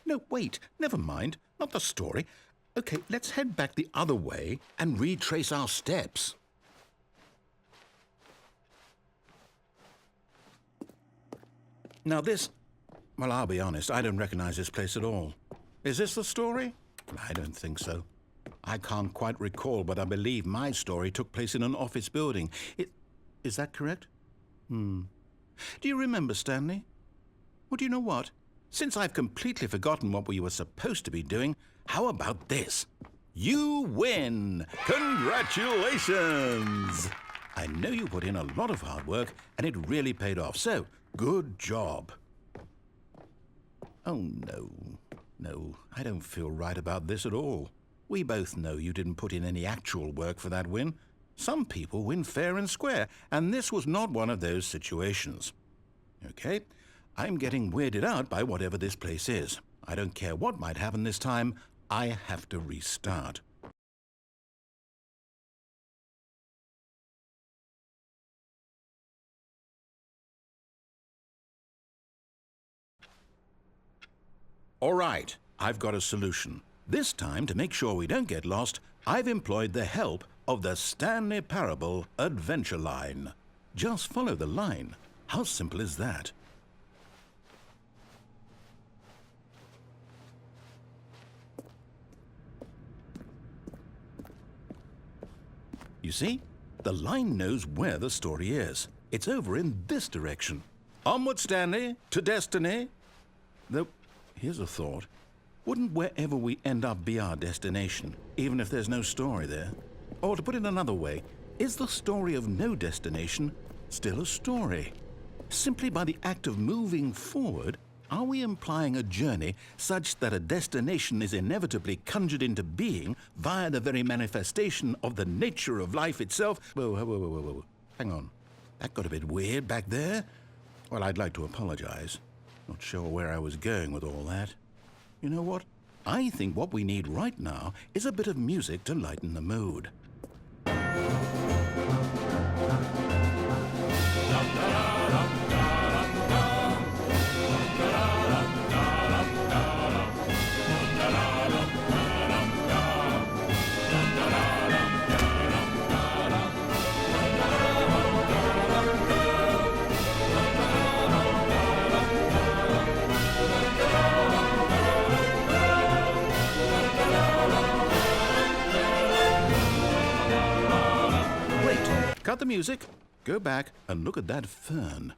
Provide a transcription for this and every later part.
No, wait, never mind. Not the story. Okay, let's head back the other way and retrace our steps. Now this... Well, I'll be honest, I don't recognize this place at all. Is this the story? I don't think so. I can't quite recall, but I believe my story took place in an office building. Is that correct? Do you remember, Stanley? Well, do you know what? Since I've completely forgotten what we were supposed to be doing, how about this? You win! Congratulations! I know you put in a lot of hard work, and it really paid off, so good job. Oh, no. No, I don't feel right about this at all. We both know you didn't put in any actual work for that win. Some people win fair and square, and this was not one of those situations. Okay, I'm getting weirded out by whatever this place is. I don't care what might happen this time. I have to restart. All right, I've got a solution. This time, to make sure we don't get lost, I've employed the help of the Stanley Parable Adventure Line. Just follow the line. How simple is that? You see? The line knows where the story is. It's over in this direction. Onward, Stanley, to destiny. Though, here's a thought. Wouldn't wherever we end up be our destination, even if there's no story there? Or to put it another way, is the story of no destination still a story? Simply by the act of moving forward, are we implying a journey such that a destination is inevitably conjured into being via the very manifestation of the nature of life itself? Whoa. Hang on. That got a bit weird back there. Well, I'd like to apologize. Not sure where I was going with all that. You know what? I think what we need right now is a bit of music to lighten the mood. Cut the music, go back and look at that fern.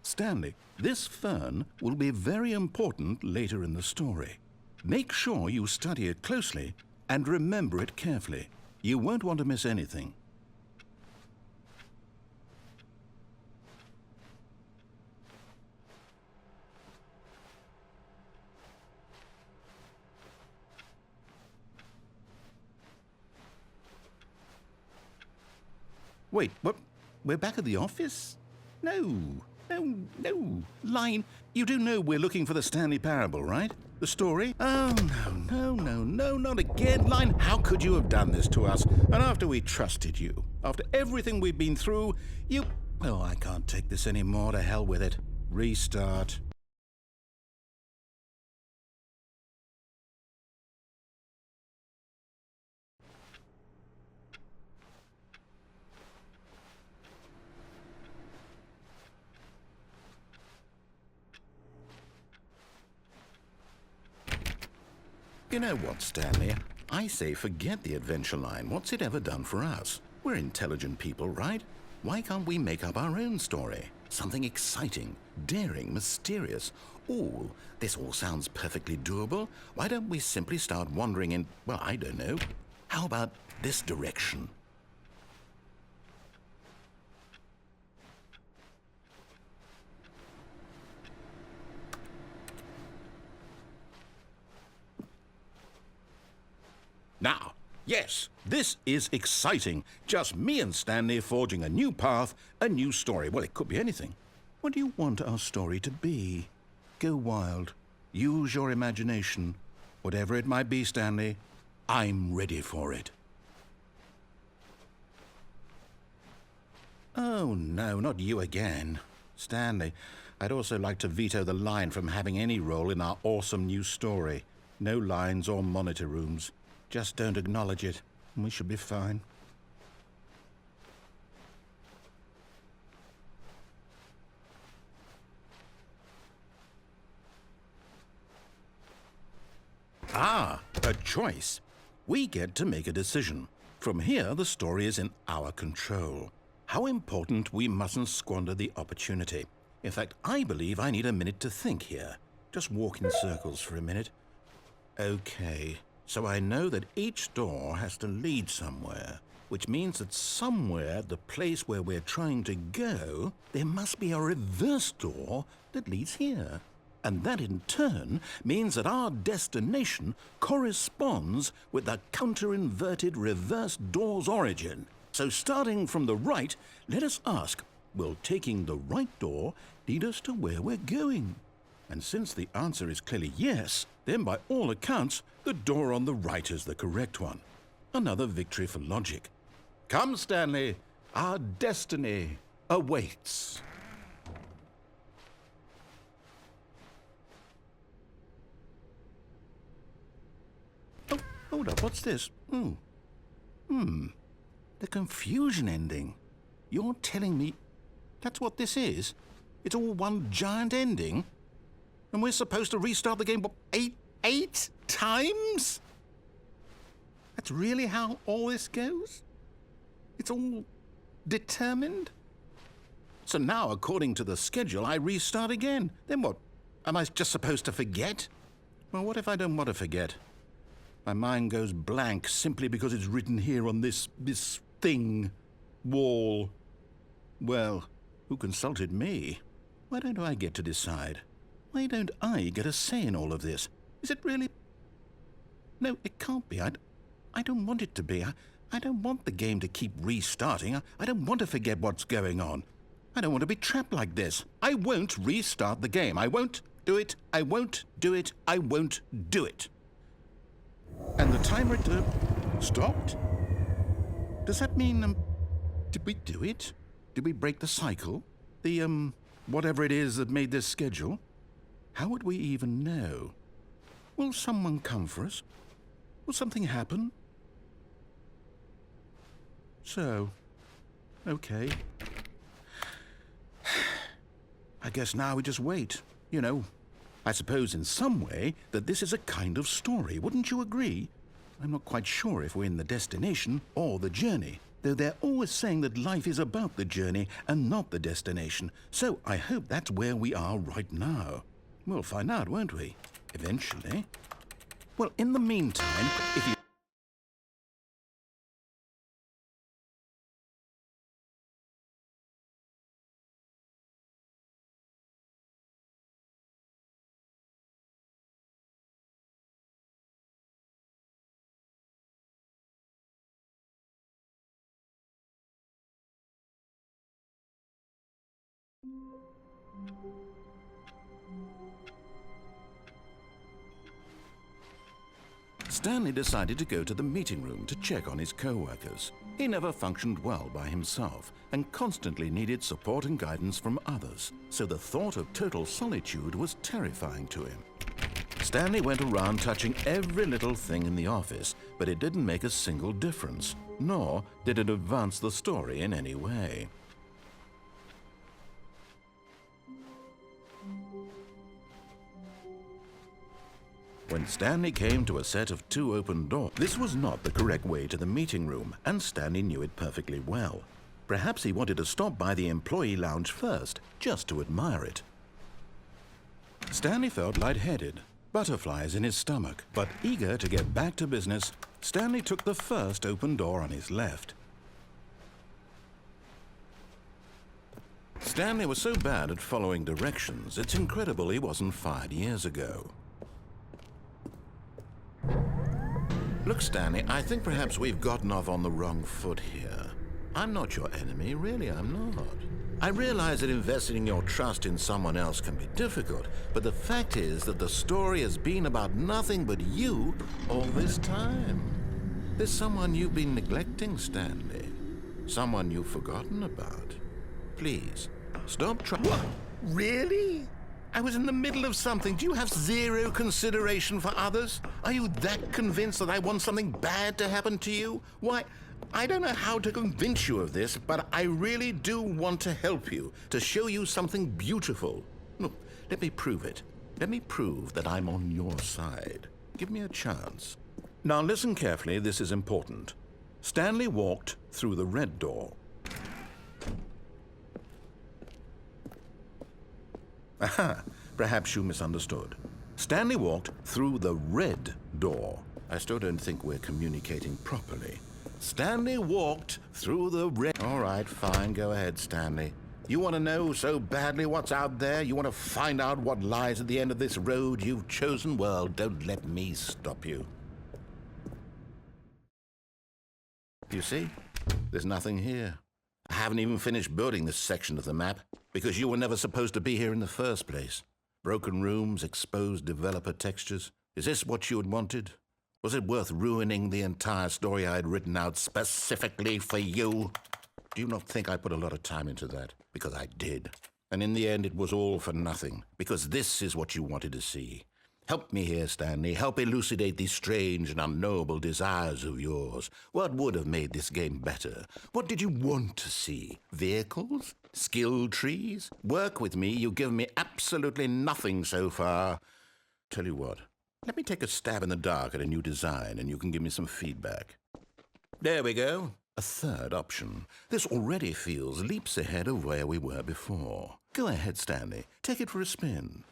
Stanley, this fern will be very important later in the story. Make sure you study it closely and remember it carefully. You won't want to miss anything. Wait, what? We're back at the office? No. Line, you do know we're looking for the Stanley Parable, right? The story? Oh, no, not again. Line, how could you have done this to us? And after we trusted you, after everything we've been through, you... Oh, I can't take this anymore. To hell with it. Restart. You know what, Stanley? I say forget the adventure line. What's it ever done for us? We're intelligent people, right? Why can't we make up our own story? Something exciting, daring, mysterious. Ooh, this all sounds perfectly doable. Why don't we simply start wandering in, well, I don't know. How about this direction? Now, yes, this is exciting. Just me and Stanley forging a new path, a new story. Well, it could be anything. What do you want our story to be? Go wild. Use your imagination. Whatever it might be, Stanley, I'm ready for it. Oh, no, not you again. Stanley, I'd also like to veto the line from having any role in our awesome new story. No lines or monitor rooms. Just don't acknowledge it, and we should be fine. Ah, a choice. We get to make a decision. From here, the story is in our control. How important we mustn't squander the opportunity. In fact, I believe I need a minute to think here. Just walk in circles for a minute. Okay, so I know that each door has to lead somewhere, which means that somewhere, the place where we're trying to go, there must be a reverse door that leads here. And that in turn means that our destination corresponds with the counter-inverted reverse door's origin. So starting from the right, let us ask, will taking the right door lead us to where we're going? And since the answer is clearly yes, then by all accounts, the door on the right is the correct one. Another victory for logic. Come, Stanley, our destiny awaits. Oh, hold up, what's this? The confusion ending. You're telling me that's what this is? It's all one giant ending? And we're supposed to restart the game, what, eight times? That's really how all this goes? It's all determined? So now, according to the schedule, I restart again. Then what? Am I just supposed to forget? Well, what if I don't want to forget? My mind goes blank simply because it's written here on this thing, wall. Well, who consulted me? Why don't I get to decide? Why don't I get a say in all of this? Is it really? No, it can't be. I don't want it to be. I don't want the game to keep restarting. I don't want to forget what's going on. I don't want to be trapped like this. I won't restart the game. I won't do it. I won't do it. I won't do it. And the timer stopped? Does that mean, did we do it? Did we break the cycle? The, whatever it is that made this schedule? How would we even know? Will someone come for us? Will something happen? So, okay. I guess now we just wait. You know, I suppose in some way that this is a kind of story. Wouldn't you agree? I'm not quite sure if we're in the destination or the journey, though they're always saying that life is about the journey and not the destination. So I hope that's where we are right now. We'll find out, won't we? Eventually. Well, in the meantime, if you... Stanley decided to go to the meeting room to check on his co-workers. He never functioned well by himself and constantly needed support and guidance from others, so the thought of total solitude was terrifying to him. Stanley went around touching every little thing in the office, but it didn't make a single difference, nor did it advance the story in any way. When Stanley came to a set of 2 open doors, this was not the correct way to the meeting room, and Stanley knew it perfectly well. Perhaps he wanted to stop by the employee lounge first, just to admire it. Stanley felt lightheaded, butterflies in his stomach, but eager to get back to business, Stanley took the first open door on his left. Stanley was so bad at following directions, it's incredible he wasn't fired years ago. Look, Stanley, I think perhaps we've gotten off on the wrong foot here. I'm not your enemy, really, I'm not. I realize that investing your trust in someone else can be difficult, but the fact is that the story has been about nothing but you all this time. There's someone you've been neglecting, Stanley. Someone you've forgotten about. Please, Stop trying. What? Really? I was in the middle of something. Do you have zero consideration for others? Are you that convinced that I want something bad to happen to you? Why, I don't know how to convince you of this, but I really do want to help you, to show you something beautiful. Look, let me prove it. Let me prove that I'm on your side. Give me a chance. Now listen carefully, this is important. Stanley walked through the red door. Aha, perhaps you misunderstood. Stanley walked through the red door. I still don't think we're communicating properly. Stanley walked through the red... All right, fine, go ahead, Stanley. You want to know so badly what's out there? You want to find out what lies at the end of this road you've chosen? Well, don't let me stop you. You see? There's nothing here. I haven't even finished building this section of the map, because you were never supposed to be here in the first place. Broken rooms, exposed developer textures. Is this what you had wanted? Was it worth ruining the entire story I had written out specifically for you? Do you not think I put a lot of time into that? Because I did. And in the end, it was all for nothing, because this is what you wanted to see. Help me here, Stanley. Help elucidate these strange and unknowable desires of yours. What would have made this game better? What did you want to see? Vehicles? Skill trees? Work with me. You've given me absolutely nothing so far. Tell you what, let me take a stab in the dark at a new design, and you can give me some feedback. There we go. A third option. This already feels leaps ahead of where we were before. Go ahead, Stanley. Take it for a spin.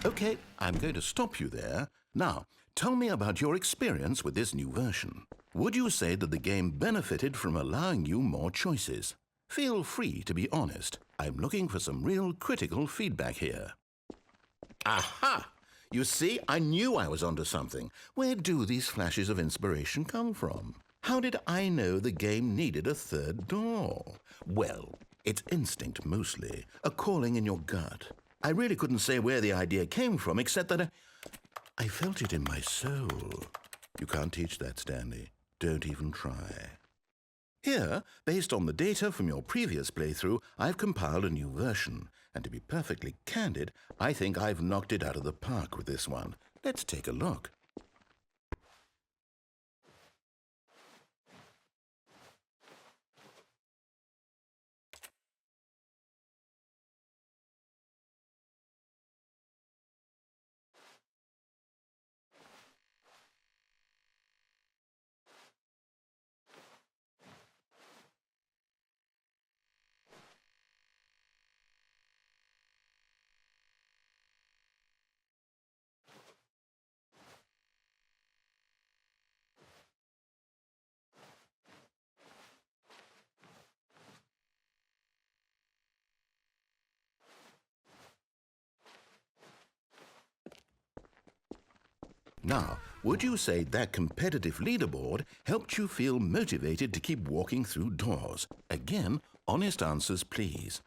Okay, I'm going to stop you there. Now, tell me about your experience with this new version. Would you say that the game benefited from allowing you more choices? Feel free to be honest. I'm looking for some real critical feedback here. Aha! You see, I knew I was onto something. Where do these flashes of inspiration come from? How did I know the game needed a third door? Well, it's instinct mostly, a calling in your gut. I really couldn't say where the idea came from, except that I felt it in my soul. You can't teach that, Stanley. Don't even try. Here, based on the data from your previous playthrough, I've compiled a new version. And to be perfectly candid, I think I've knocked it out of the park with this one. Let's take a look. Now, would you say that competitive leaderboard helped you feel motivated to keep walking through doors? Again, honest answers, please.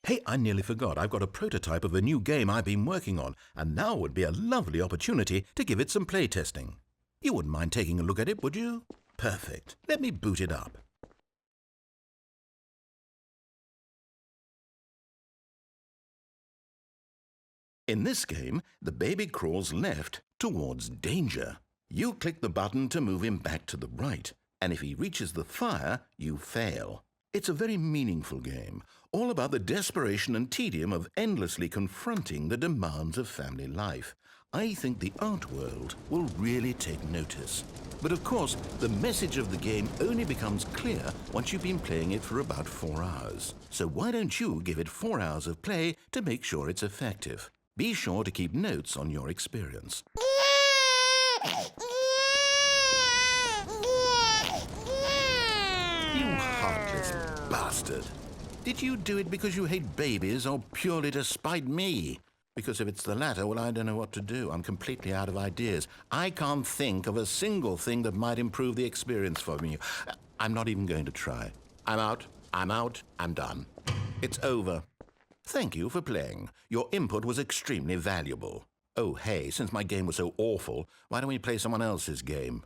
Hey, I nearly forgot. I've got a prototype of a new game I've been working on, and now would be a lovely opportunity to give it some playtesting. You wouldn't mind taking a look at it, would you? Perfect. Let me boot it up. In this game, the baby crawls left towards danger. You click the button to move him back to the right, and if he reaches the fire, you fail. It's a very meaningful game, all about the desperation and tedium of endlessly confronting the demands of family life. I think the art world will really take notice. But of course, the message of the game only becomes clear once you've been playing it for about 4 hours. So why don't you give it 4 hours of play to make sure it's effective? Be sure to keep notes on your experience. You heartless bastard. Did you do it because you hate babies or purely to spite me? Because if it's the latter, well, I don't know what to do. I'm completely out of ideas. I can't think of a single thing that might improve the experience for me. I'm not even going to try. I'm out, I'm done. It's over. Thank you for playing. Your input was extremely valuable. Oh, hey, since my game was so awful, why don't we play someone else's game?